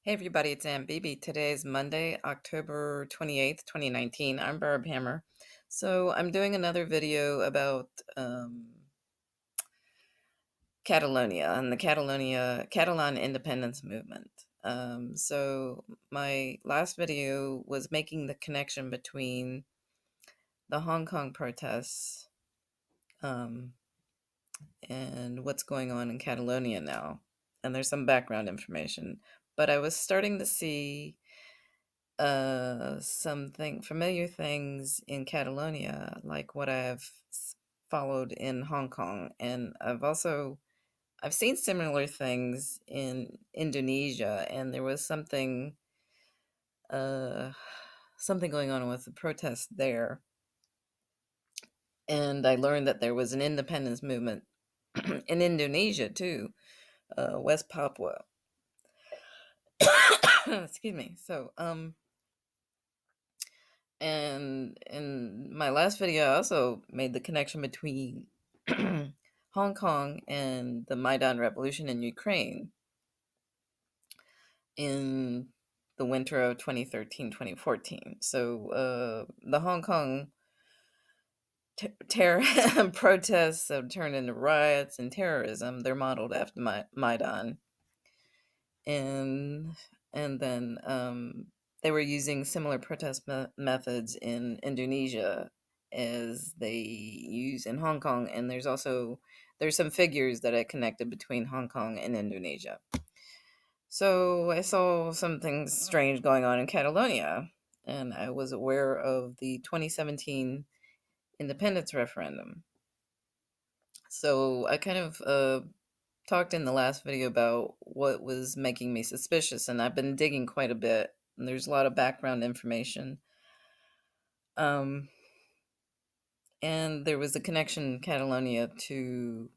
Hey everybody, it's Aunt Bibi. Today is Monday, October 28th, 2019. I'm Barb Hammer. So I'm doing another video about Catalonia and the Catalan independence movement. So my last video was making the connection between the Hong Kong protests um, and what's going on in Catalonia now. And there's some background information. But I was starting to see something familiar things in Catalonia, like what followed in Hong Kong, and I've seen similar things in Indonesia, and there was uh something going on with the protests there, and I learned that there was an independence movement in Indonesia too, West Papua. Excuse me. And in my last video, I also made the connection between Hong Kong and the Maidan Revolution in Ukraine in the winter of 2013-2014. So the Hong Kong terror protests have turned into riots and terrorism. They're modeled after Maidan. And then they were using similar protest methods in Indonesia as they use in Hong Kong, and there's some figures that I connected between Hong Kong and Indonesia. So I saw something strange going on in Catalonia, and I was aware of the 2017 independence referendum. So I kind of talked in the last video about what was making me suspicious, and I've been digging quite a bit. And there's a lot of background information. Um, and there was a connection in Catalonia to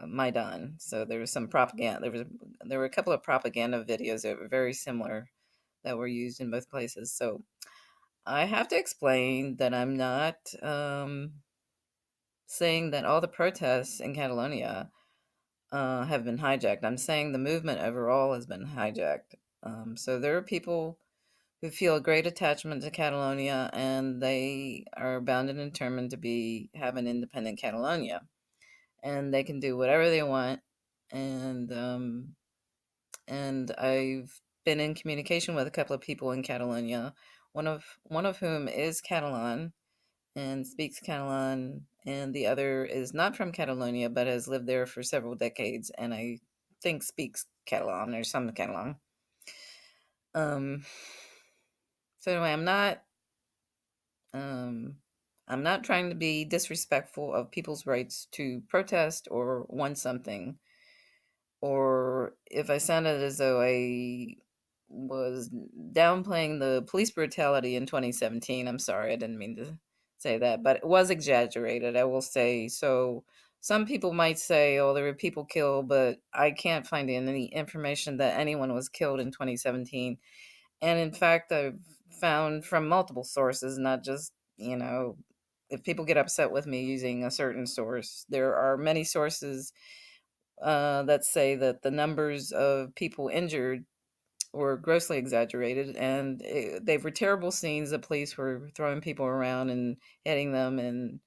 Maidan. So there was some propaganda. There were a couple of propaganda videos that were very similar that were used in both places. So I have to explain that I'm not saying that all the protests in Catalonia have been hijacked. I'm saying the movement overall has been hijacked. So there are people who feel a great attachment to Catalonia, and they are bound and determined to have an independent Catalonia, and they can do whatever they want. And I've been in communication with a couple of people in Catalonia, one of whom is Catalan and speaks Catalan, and the other is not from Catalonia but has lived there for several decades, and I think speaks Catalan or some Catalan. Um, so anyway, um, I'm not trying to be disrespectful of people's rights to protest or want something, or if I sounded as though I was downplaying the police brutality in 2017, I'm sorry, I didn't mean to say that, but it was exaggerated, I will say. So some people might say, oh, there were people killed, but I can't find any information that anyone was killed in 2017. And in fact, I've found from multiple sources, not just, if people get upset with me using a certain source, there are many sources that say that the numbers of people injured were grossly exaggerated, and they were terrible scenes. The police were throwing people around and hitting them, and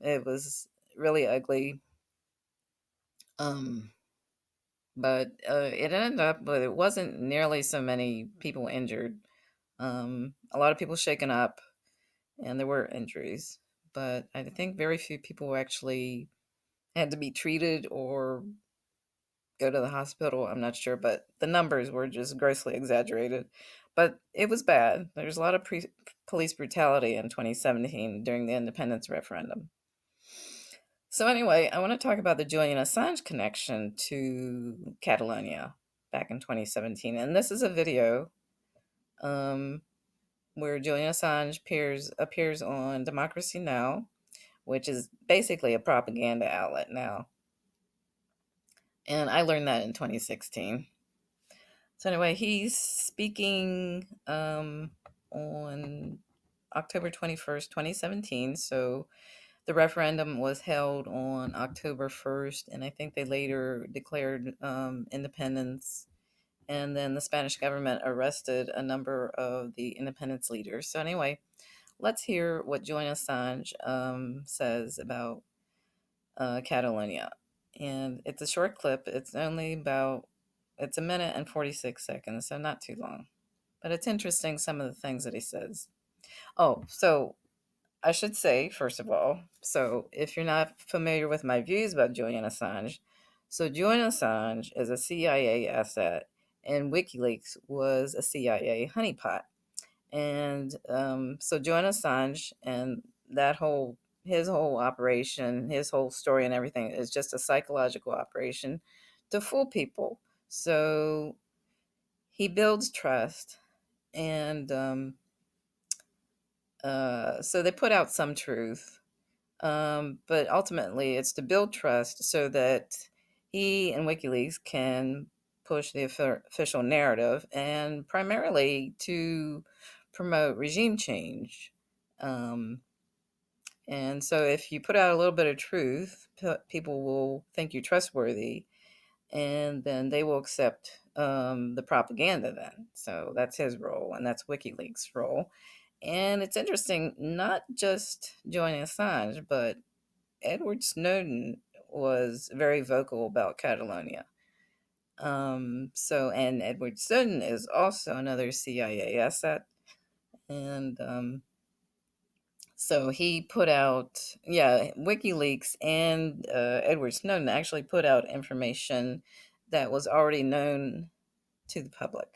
it was really ugly. Um, but it ended up, but it wasn't nearly so many people injured. A lot of people shaken up, and there were injuries, but I think very few people actually had to be treated or go to the hospital. I'm not sure, but the numbers were just grossly exaggerated. But it was bad. There's a lot of police brutality in 2017 during the independence referendum. So anyway, I want to talk about the Julian Assange connection to Catalonia back in 2017. And this is a video um, where Julian Assange appears on Democracy Now!, which is basically a propaganda outlet now. And I learned that in 2016. So anyway, he's speaking on October 21st, 2017. So the referendum was held on October 1st, and I think they later declared independence And then the Spanish government arrested a number of the independence leaders. So, anyway, let's hear what Julian Assange says about Catalonia. And it's a short clip. It's a minute and 46 seconds, so not too long. But it's interesting, some of the things that he says. Oh, so I should say, first of all, so if you're not familiar with my views about Julian Assange, so Julian Assange is a CIA asset, and WikiLeaks was a CIA honeypot. And so Julian Assange and his whole operation, his whole story and everything is just a psychological operation to fool people. So he builds trust, and so they put out some truth, but ultimately it's to build trust so that he and WikiLeaks can push the official narrative, and primarily to promote regime change. Um, and so if you put out a little bit of truth, people will think you're trustworthy, and then they will accept the propaganda then. So that's his role, and that's WikiLeaks' role. And it's interesting, not just Julian Assange, but Edward Snowden was very vocal about Catalonia. And Edward Snowden is also another CIA asset. And so he put out, yeah, WikiLeaks and Edward Snowden actually put out information that was already known to the public.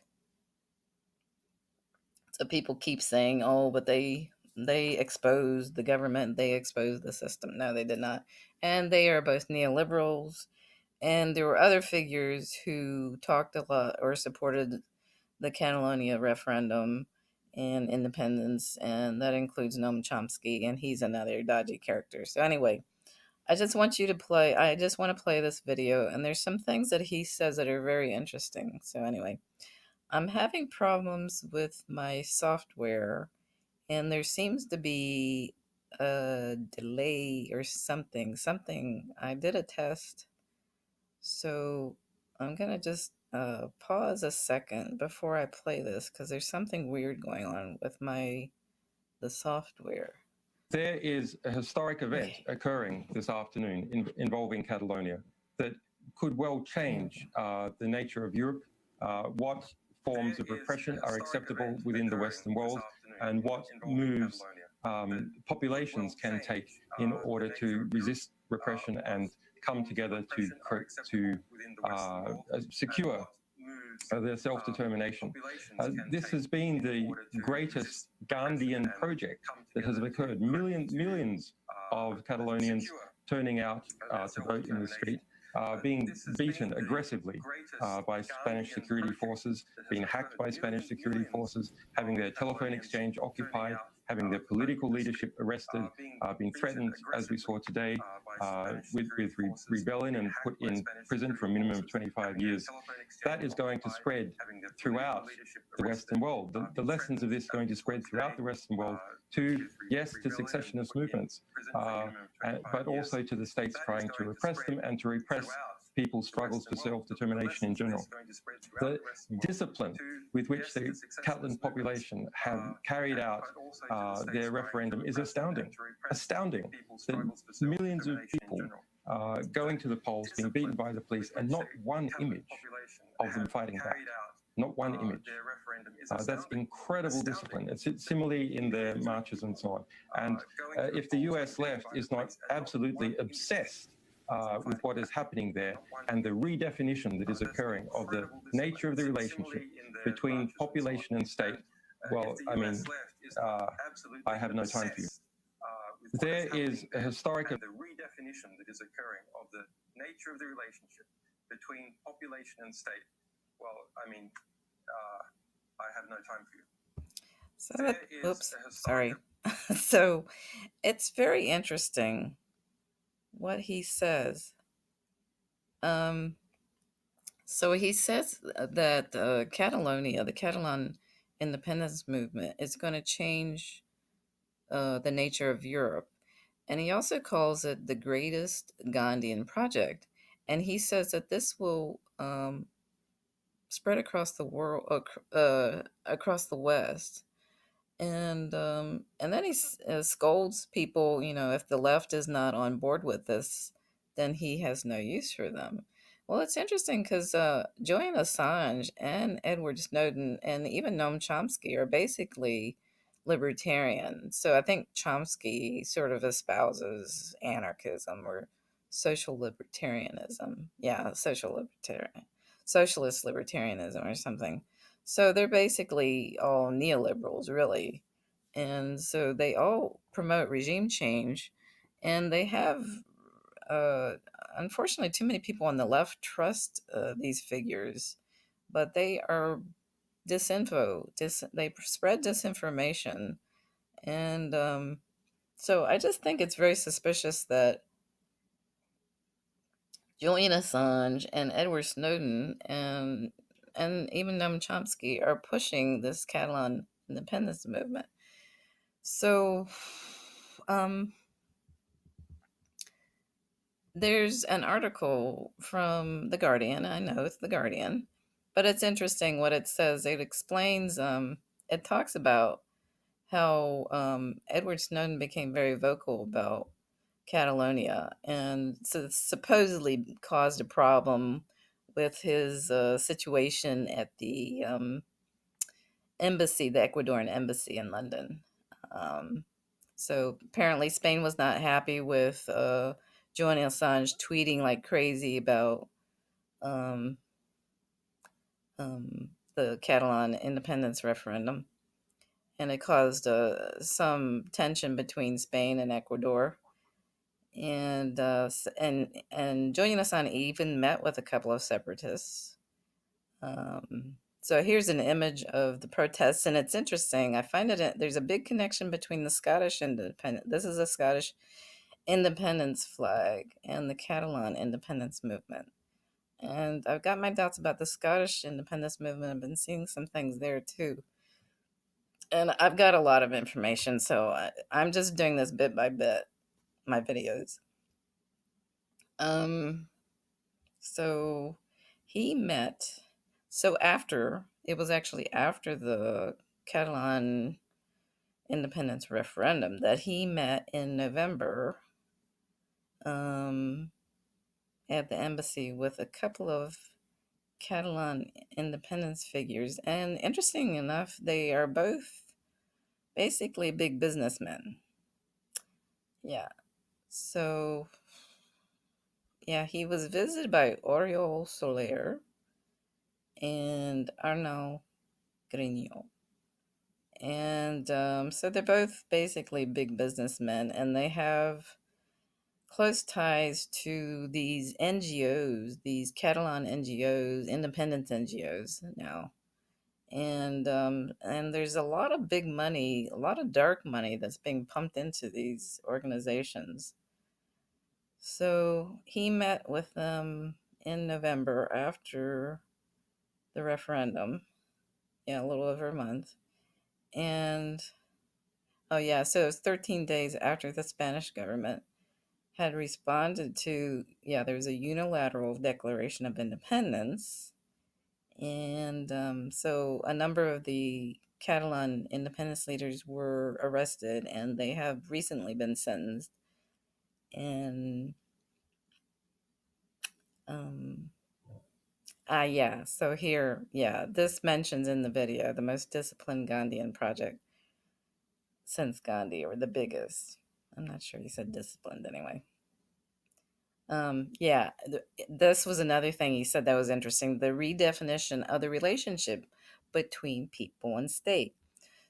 So people keep saying, "Oh, but they exposed the government, they exposed the system." No, they did not, and they are both neoliberals. And there were other figures who talked a lot or supported the Catalonia referendum and independence, and that includes Noam Chomsky, and he's another dodgy character. So anyway, I just want to play this video, and there's some things that he says that are very interesting. So anyway, I'm having problems with my software, and there seems to be a delay or something. I did a test, so I'm gonna just pause a second before I play this because there's something weird going on with the software. There is a historic event occurring this afternoon involving Catalonia that could well change the nature of Europe, what forms of repression are acceptable within the Western world, and what moves populations can take in order to resist repression and come together to secure their self-determination. This has been the greatest Gandhian project that has occurred. Millions of Catalonians turning out to vote in the street, being beaten aggressively by Spanish security forces, being hacked by Spanish security forces, having their telephone exchange occupied, having their political leadership arrested, being threatened, as we saw today, with rebellion and put in prison for a minimum of 25 years. That is going to spread throughout the Western world. The lessons of this are going to spread throughout the Western world to, yes, to secessionist movements, but also to the states trying to repress them and to repress people's struggles for self-determination in general. The discipline with which the Catalan population have carried out their referendum is astounding. Astounding. The millions of people going to the polls, being beaten by the police, and not one image of them fighting back. Not one image. That's incredible discipline. It's similarly in the marches and so on. And if the US left is not absolutely obsessed with what is happening there and the redefinition that is occurring of the nature of the relationship between population and state, well, I mean, I have no time for you. There is a historic... The redefinition that is occurring of the nature of the relationship between population and state, well, I mean, I have no time for you. Sorry. So it's very interesting what he says. So he says that Catalonia, the Catalan independence movement, is going to change the nature of Europe. And he also calls it the greatest Gandhian project. And he says that this will spread across the world, across the West. And then he scolds people. If the left is not on board with this, then he has no use for them. Well, it's interesting because Julian Assange and Edward Snowden and even Noam Chomsky are basically libertarian. So I think Chomsky sort of espouses anarchism or social libertarianism. Yeah, socialist libertarianism or something. So they're basically all neoliberals, really. And so they all promote regime change. And they have, uh, unfortunately, too many people on the left trust these figures, but they are disinfo. They spread disinformation. And so I just think it's very suspicious that Julian Assange and Edward Snowden and even Noam Chomsky are pushing this Catalan independence movement. So, um, there's an article from The Guardian. I know it's The Guardian, but it's interesting what it says. It explains, it talks about how Edward Snowden became very vocal about Catalonia, and so supposedly caused a problem with his situation at the embassy, the Ecuadorian embassy in London. Um, so apparently, Spain was not happy with Julian Assange tweeting like crazy about um, the Catalan independence referendum, and it caused some tension between Spain and Ecuador. And Julian Assange even met with a couple of separatists. So here's an image of the protests, and it's interesting. I find there's a big connection between the Scottish independent. This is a Scottish independence flag and the Catalan independence movement. And I've got my doubts about the Scottish independence movement. I've been seeing some things there too. And I've got a lot of information, so I'm just doing this bit by bit, my videos. Um, so he met, so after, it was actually after the Catalan independence referendum that he met in November um, at the embassy with a couple of Catalan independence figures. And interesting enough, they are both basically big businessmen. Yeah. So, yeah, he was visited by Oriol Soler and Arnaud Grignol. And so they're both basically big businessmen, and they have close ties to these NGOs, these Catalan NGOs, independence NGOs now. And there's a lot of big money, a lot of dark money that's being pumped into these organizations. So he met with them in November after the referendum, yeah, a little over a month. And oh yeah, so it was 13 days after the Spanish government had responded to, yeah, there was a unilateral declaration of independence. And so a number of the Catalan independence leaders were arrested, and they have recently been sentenced. And um, yeah, so here, yeah, this mentions in the video the most disciplined Gandhian project since Gandhi, or the biggest. I'm not sure he said disciplined anyway. Yeah, this was another thing he said that was interesting, the redefinition of the relationship between people and state.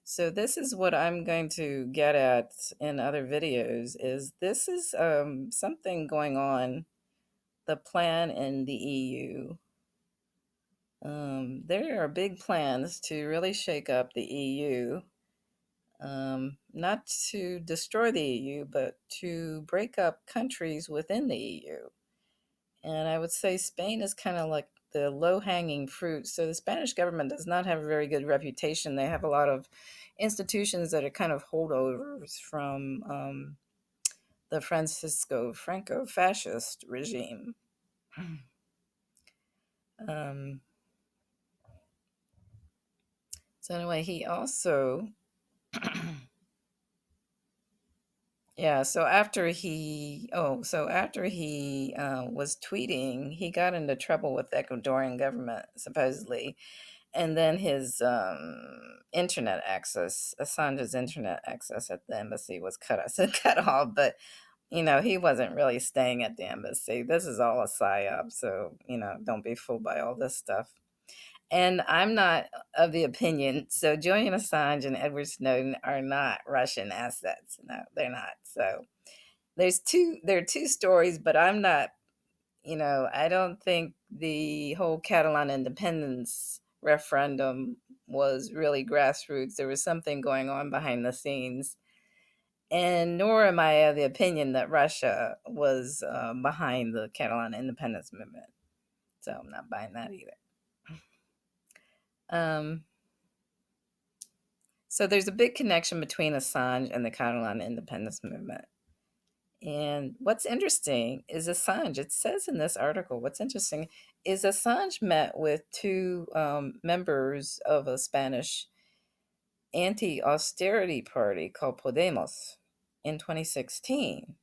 So this is what I'm going to get at in other videos, is this is something going on, the plan in the EU. There are big plans to really shake up the EU, not to destroy the EU, but to break up countries within the EU. And I would say Spain is kind of like the low hanging fruit. So the Spanish government does not have a very good reputation. They have a lot of institutions that are kind of holdovers from the Francisco Franco fascist regime. Um, So anyway, he also yeah. So after he was tweeting, he got into trouble with the Ecuadorian government supposedly, and then his internet access, Assange's internet access at the embassy was cut. I said cut off, but he wasn't really staying at the embassy. This is all a psyop, so don't be fooled by all this stuff. And I'm not of the opinion. So Julian Assange and Edward Snowden are not Russian assets. No, they're not. So there are two stories, but I'm not. I don't think the whole Catalan independence referendum was really grassroots. There was something going on behind the scenes. And nor am I of the opinion that Russia was behind the Catalan independence movement. So I'm not buying that either. Um, so there's a big connection between Assange and the Catalan independence movement. And what's interesting is Assange, it says in this article, what's interesting is Assange met with two members of a Spanish anti austerity party called Podemos in 2016.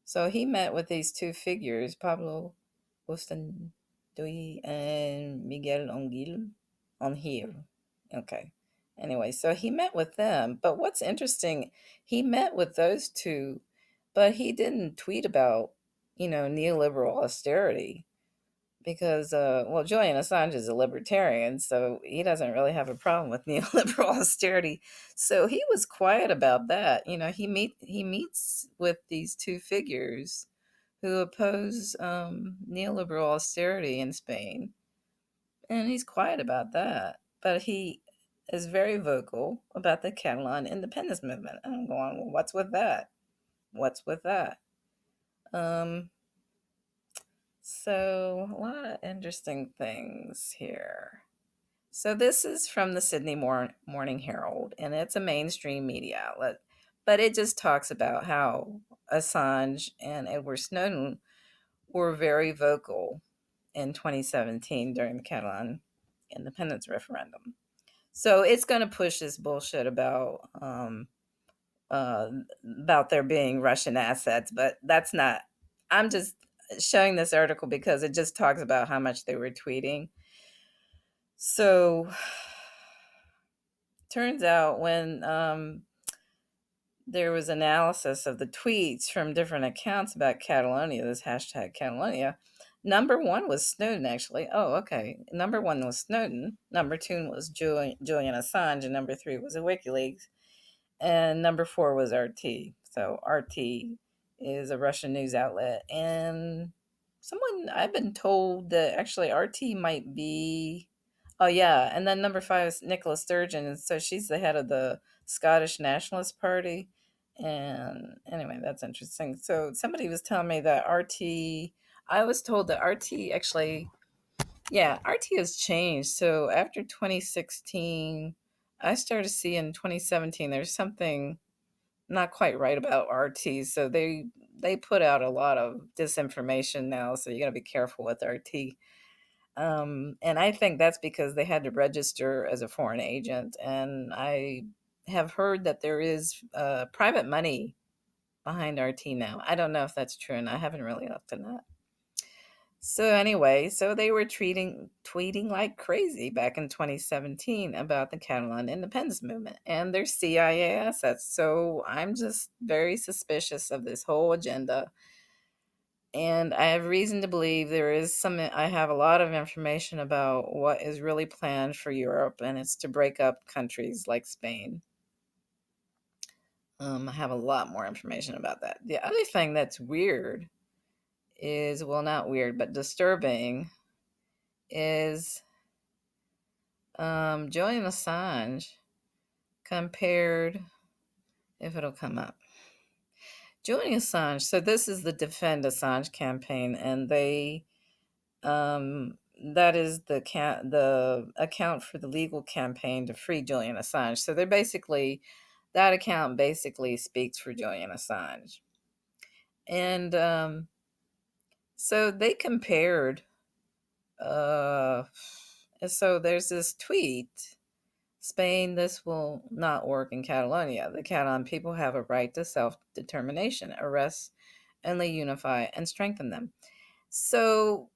So he met with these two figures, Pablo Bustandoy and Miguel Ongil. Okay. Anyway, so he met with them. But what's interesting, he met with those two, but he didn't tweet about, neoliberal austerity because, well, Julian Assange is a libertarian, so he doesn't really have a problem with neoliberal austerity. So he was quiet about that. He meets with these two figures who oppose neoliberal austerity in Spain, and he's quiet about that. But he is very vocal about the Catalan independence movement. And I'm going, well, what's with that? What's with that? Um, so a lot of interesting things here. So this is from the Sydney Morning Herald, and it's a mainstream media outlet, but it just talks about how Assange and Edward Snowden were very vocal in 2017 during the Catalan independence referendum. So it's going to push this bullshit uh, about there being Russian assets, but that's not. I'm just showing this article because it just talks about how much they were tweeting. So turns out when there was analysis of the tweets from different accounts about Catalonia, this hashtag Catalonia, number one was Snowden, actually. Oh, okay. Number one was Snowden. Number two was Julian Assange. And number three was a WikiLeaks. And number four was RT. So RT is a Russian news outlet. And I've been told that actually RT might be. Oh, yeah. And then number five is Nicola Sturgeon. And so she's the head of the Scottish Nationalist Party. And anyway, that's interesting. So somebody was telling me that I was told that RT actually, yeah, RT has changed. So after 2016, I started seeing 2017, there's something not quite right about RT. So they put out a lot of disinformation now. So you got to be careful with RT. And I think that's because they had to register as a foreign agent. And I have heard that there is private money behind RT now. I don't know if that's true, and I haven't really looked at that. So anyway, so they were tweeting like crazy back in 2017 about the Catalan independence movement and their CIA assets. So I'm just very suspicious of this whole agenda. And I have reason to believe I have a lot of information about what is really planned for Europe, and it's to break up countries like Spain. I have a lot more information about that. The other thing that's weird is, well, not weird, but disturbing, is Julian Assange compared, if it'll come up. Julian Assange, so this is the Defend Assange campaign, and that is the account for the legal campaign to free Julian Assange. So that account basically speaks for Julian Assange. And so they compared, so there's this tweet. Spain, this will not work in Catalonia. The Catalan people have a right to self determination, arrest, only unify and strengthen them. So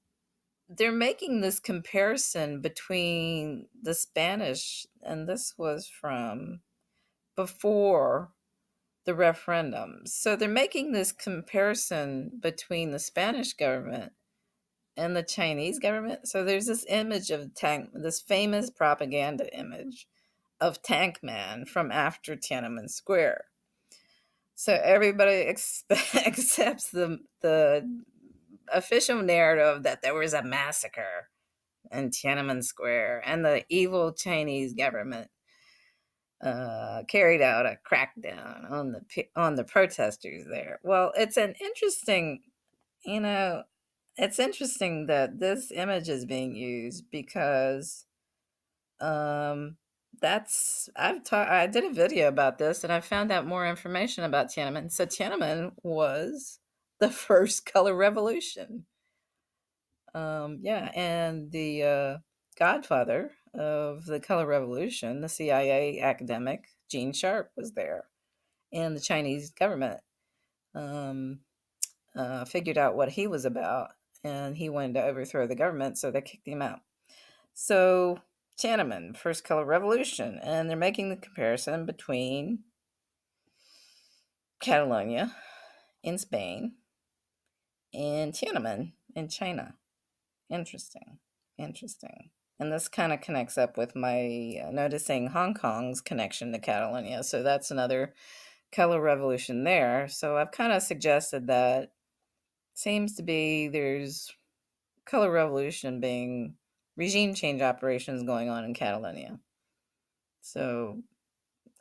they're making this comparison between the Spanish, and this was from before the referendum. So they're making this comparison between the Spanish government and the Chinese government. So there's this image of tank, this famous propaganda image of Tank Man from after Tiananmen Square. So everybody accepts the official narrative that there was a massacre in Tiananmen Square and the evil Chinese government carried out a crackdown on the protesters there. Well, it's an interesting, you know, it's interesting that this image is being used because um, I did a video about this and I found out more information about Tiananmen. So Tiananmen was the first color revolution. Yeah, and the godfather of the color revolution, the CIA academic Gene Sharp, was there, and the Chinese government um, figured out what he was about, and he wanted to overthrow the government, so they kicked him out. So Tiananmen, first color revolution, and they're making the comparison between Catalonia in Spain and Tiananmen in China. Interesting. Interesting. And this kind of connects up with my noticing Hong Kong's connection to Catalonia. So that's another color revolution there. So I've kind of suggested that seems to be there's color revolution being regime change operations going on in Catalonia. So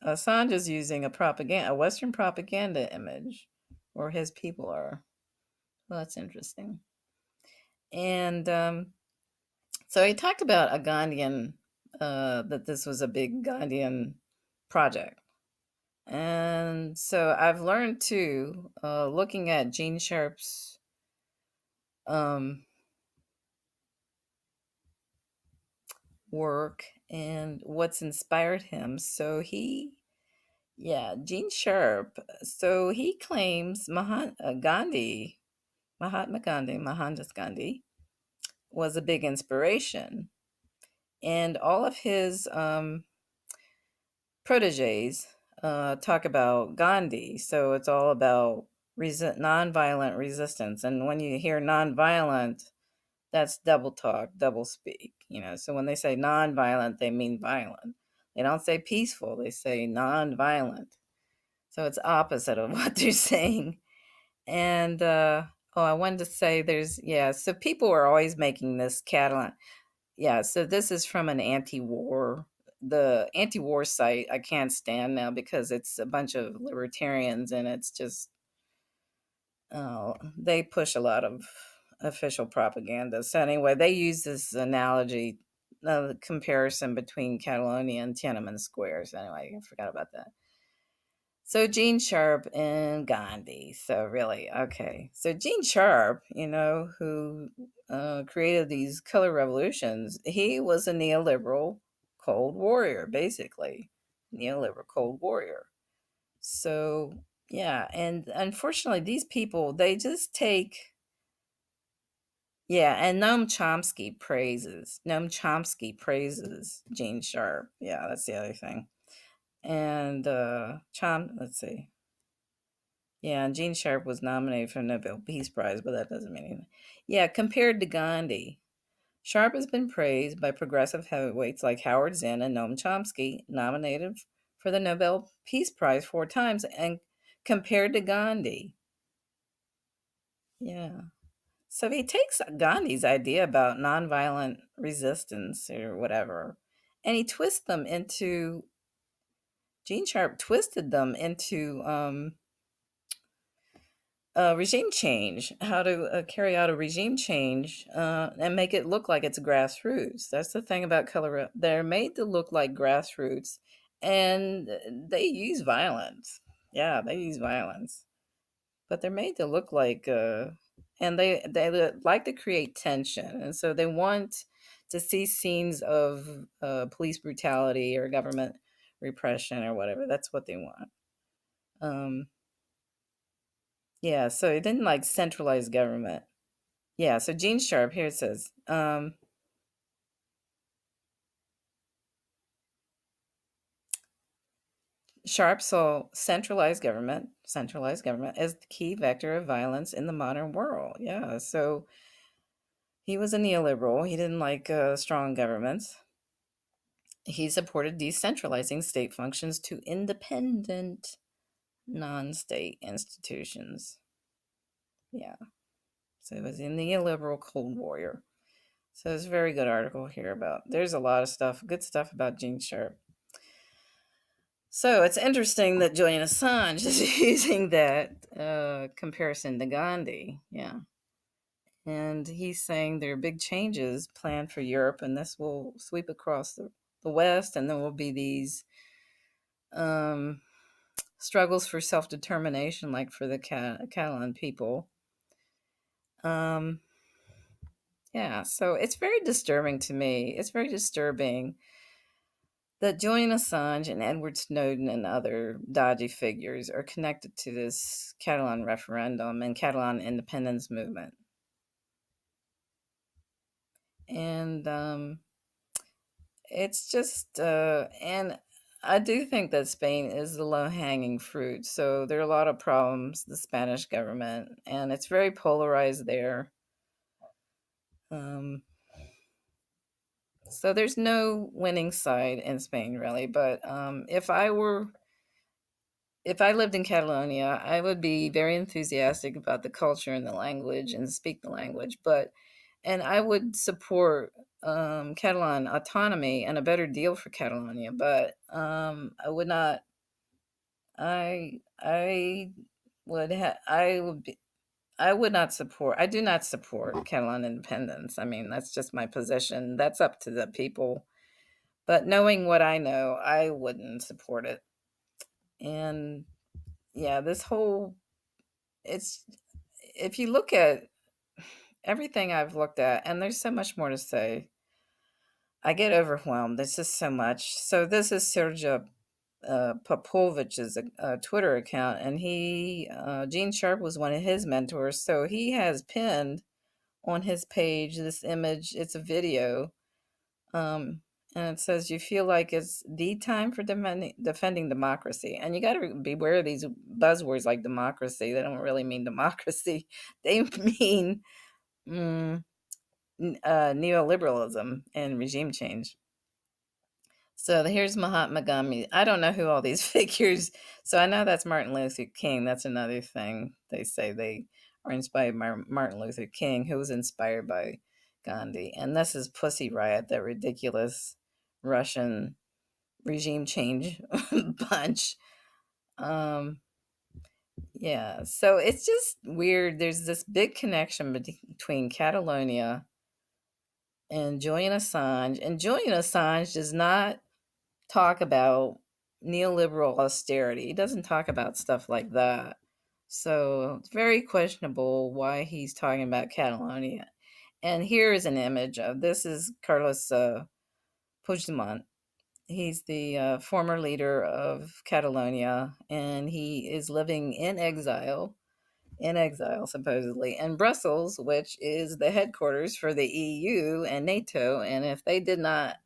Assange is using a Western propaganda image, or his people are. Well, that's interesting. And so he talked about a Gandhian, that this was a big Gandhian project. And so I've learned too, looking at Gene Sharp's um, work and what's inspired him. Gene Sharp. So he claims Mahatma Gandhi, Mohandas Gandhi, was a big inspiration. And all of his proteges talk about Gandhi. So it's all about nonviolent resistance. And when you hear nonviolent, that's double talk, double speak. So when they say nonviolent, they mean violent. They don't say peaceful, they say nonviolent. So it's opposite of what they're saying. And I wanted to say so people are always making this Catalan. Yeah, so this is from the anti-war site I can't stand now because it's a bunch of libertarians and it's just they push a lot of official propaganda. So anyway, they use this analogy, comparison between Catalonia and Tiananmen Square. So anyway, I forgot about that. So Gene Sharp and Gandhi. So really, okay. So Gene Sharp, who created these color revolutions, he was a neoliberal cold warrior, basically. Neoliberal cold warrior. So yeah, and unfortunately these people, they just take and Noam Chomsky praises Gene Sharp. Yeah, that's the other thing. And let's see. Yeah, and Gene Sharp was nominated for the Nobel Peace Prize, but that doesn't mean anything. Yeah, compared to Gandhi, Sharp has been praised by progressive heavyweights like Howard Zinn and Noam Chomsky, nominated for the Nobel Peace Prize 4 times, and compared to Gandhi. Yeah. So he takes Gandhi's idea about nonviolent resistance or whatever, and Gene Sharp twisted them into regime change, how to carry out a regime change and make it look like it's grassroots. That's the thing about color. They're made to look like grassroots, and they use violence. Yeah, they use violence, but they're made to look like, and they like to create tension, and so they want to see scenes of police brutality or government repression or whatever. That's what they want. Um, yeah, so it didn't like centralize government. Yeah, so Gene Sharp, here it says, Sharp saw centralized government as the key vector of violence in the modern world. Yeah, so he was a neoliberal. He didn't like strong governments. He supported decentralizing state functions to independent, non state institutions. Yeah, so it was a neoliberal Cold Warrior. So it's a very good article here about. There's a lot of stuff, good stuff about Gene Sharp. So it's interesting that Julian Assange is using that comparison to Gandhi. Yeah. And he's saying there are big changes planned for Europe, and this will sweep across the West, and there will be these um, struggles for self determination, like for the Catalan people. Um, yeah, so it's very disturbing to me. It's very disturbing that Julian Assange and Edward Snowden and other dodgy figures are connected to this Catalan referendum and Catalan independence movement. And it's just, and I do think that Spain is the low hanging fruit. So there are a lot of problems, the Spanish government, and it's very polarized there. Um, so there's no winning side in Spain, really. But if I lived in Catalonia, I would be very enthusiastic about the culture and the language and speak the language. And I would support Catalan autonomy and a better deal for Catalonia. But I would not. I would have. I would be. I would not support. I do not support Catalan independence. I mean, that's just my position. That's up to the people. But knowing what I know, I wouldn't support it. And yeah, this whole it's if you look at everything I've looked at, and there's so much more to say, I get overwhelmed. There's just so much. So this is Sergio Popovich's Twitter account, and Gene Sharp was one of his mentors. So he has pinned on his page this image. It's a video, um, and it says, "You feel like it's the time for defending democracy." And you got to beware of these buzzwords like democracy. They don't really mean democracy. They mean mm, neoliberalism and regime change. So here's Mahatma Gandhi. I don't know who all these figures. So I know that's Martin Luther King. That's another thing. They say they are inspired by Martin Luther King, who was inspired by Gandhi. And this is Pussy Riot, that ridiculous Russian regime change bunch. Um, yeah. So it's just weird. There's this big connection between Catalonia and Julian Assange. And Julian Assange does not talk about neoliberal austerity. He doesn't talk about stuff like that. So it's very questionable why he's talking about Catalonia. And here is an image of this is Carlos Puigdemont. He's the former leader of Catalonia, and he is living in exile, supposedly, in Brussels, which is the headquarters for the EU and NATO. And if they did not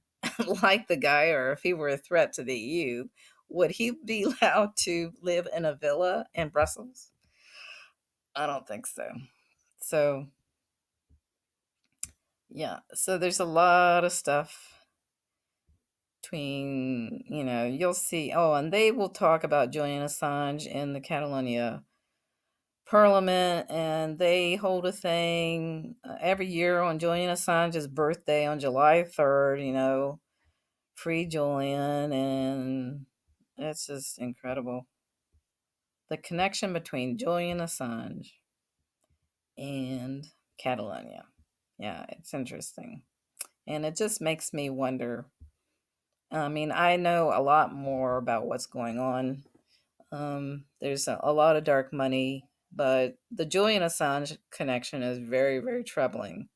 like the guy, or if he were a threat to the EU, would he be allowed to live in a villa in Brussels? I don't think so. So, yeah. So there's a lot of stuff between, you'll see. Oh, and they will talk about Julian Assange in the Catalonia Parliament, and they hold a thing every year on Julian Assange's birthday on July 3rd, free Julian, and it's just incredible. The connection between Julian Assange and Catalonia. Yeah, it's interesting. And it just makes me wonder. I mean, I know a lot more about what's going on. There's a lot of dark money, but the Julian Assange connection is very, very troubling.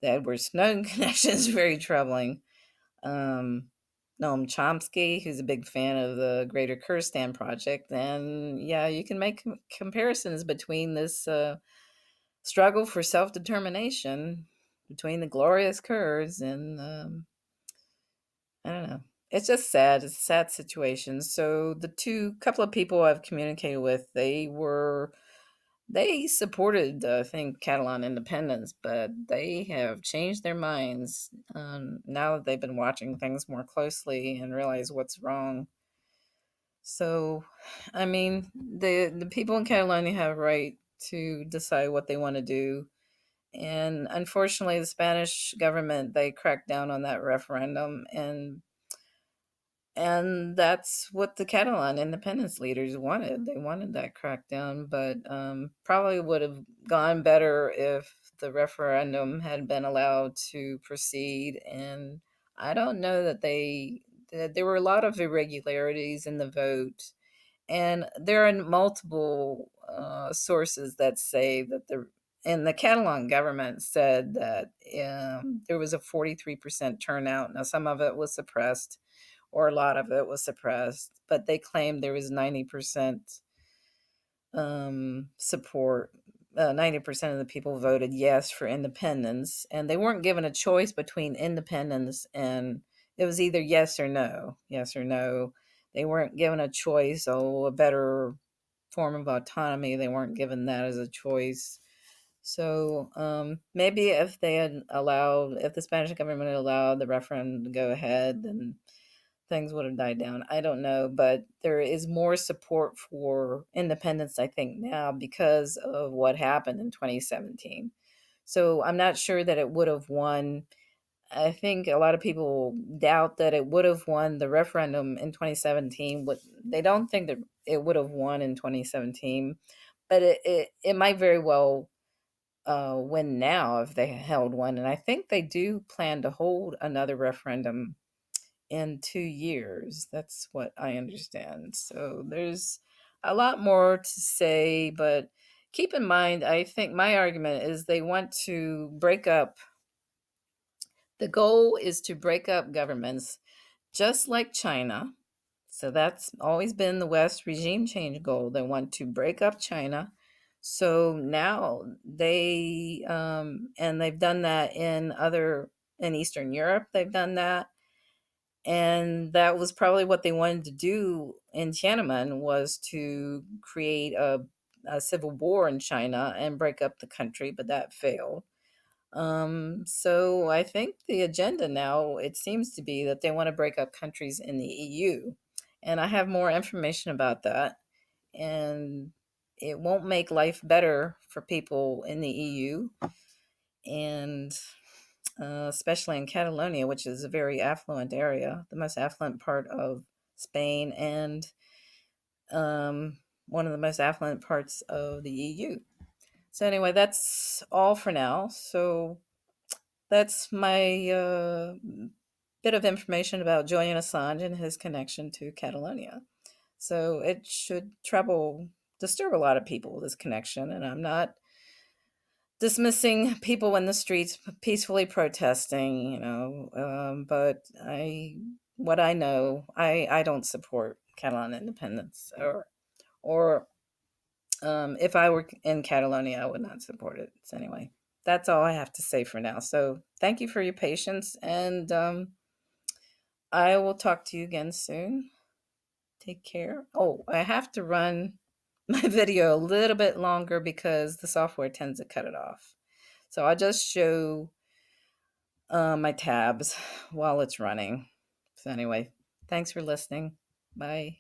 The Edward Snowden connection is very troubling. um, Noam Chomsky, who's a big fan of the Greater Kurdistan Project. And yeah, you can make comparisons between this struggle for self determination between the glorious Kurds and, I don't know. It's just sad. It's a sad situation. So the two couple of people I've communicated with, they supported, I think, Catalan independence, but they have changed their minds now that they've been watching things more closely and realize what's wrong. So, I mean, the people in Catalonia have a right to decide what they want to do. And unfortunately, the Spanish government, they cracked down on that referendum, and that's what the Catalan independence leaders wanted. They wanted that crackdown, but probably would have gone better if the referendum had been allowed to proceed. And I don't know that there were a lot of irregularities in the vote. And there are multiple sources that say that the Catalan government said that there was a 43% turnout. Now, some of it was suppressed, or a lot of it was suppressed, but they claimed there was 90% support. 90% of the people voted yes for independence, and they weren't given a choice between independence and it was either yes or no. Yes or no. They weren't given a choice, a better form of autonomy. They weren't given that as a choice. So maybe if the Spanish government had allowed the referendum to go ahead, then things would have died down. I don't know, but there is more support for independence, I think, now because of what happened in 2017. So I'm not sure that it would have won. I think a lot of people doubt that it would have won the referendum in 2017. They don't think that it would have won in 2017, but it might very well win now if they held one. And I think they do plan to hold another referendum in 2 years. That's what I understand. So there's a lot more to say, but keep in mind, I think my argument is they want to break up. The goal is to break up governments just like China. So that's always been the West regime change goal. They want to break up China. So now and they've done that in Eastern Europe. They've done that, and that was probably what they wanted to do in Tiananmen, was to create a civil war in China and break up the country, but that failed. So I think the agenda now, it seems to be that they want to break up countries in the EU. And I have more information about that. And it won't make life better for people in the EU. And especially in Catalonia, which is a very affluent area, the most affluent part of Spain, and one of the most affluent parts of the EU. So, anyway, that's all for now. So, that's my bit of information about Julian Assange and his connection to Catalonia. So, it should disturb a lot of people, this connection, and I'm not dismissing people in the streets peacefully protesting, but what I know, I don't support Catalan independence, or if I were in Catalonia, I would not support it. So anyway, that's all I have to say for now. So thank you for your patience, and I will talk to you again soon. Take care. Oh, I have to run my video a little bit longer because the software tends to cut it off. So I'll just show my tabs while it's running. So anyway, thanks for listening. Bye.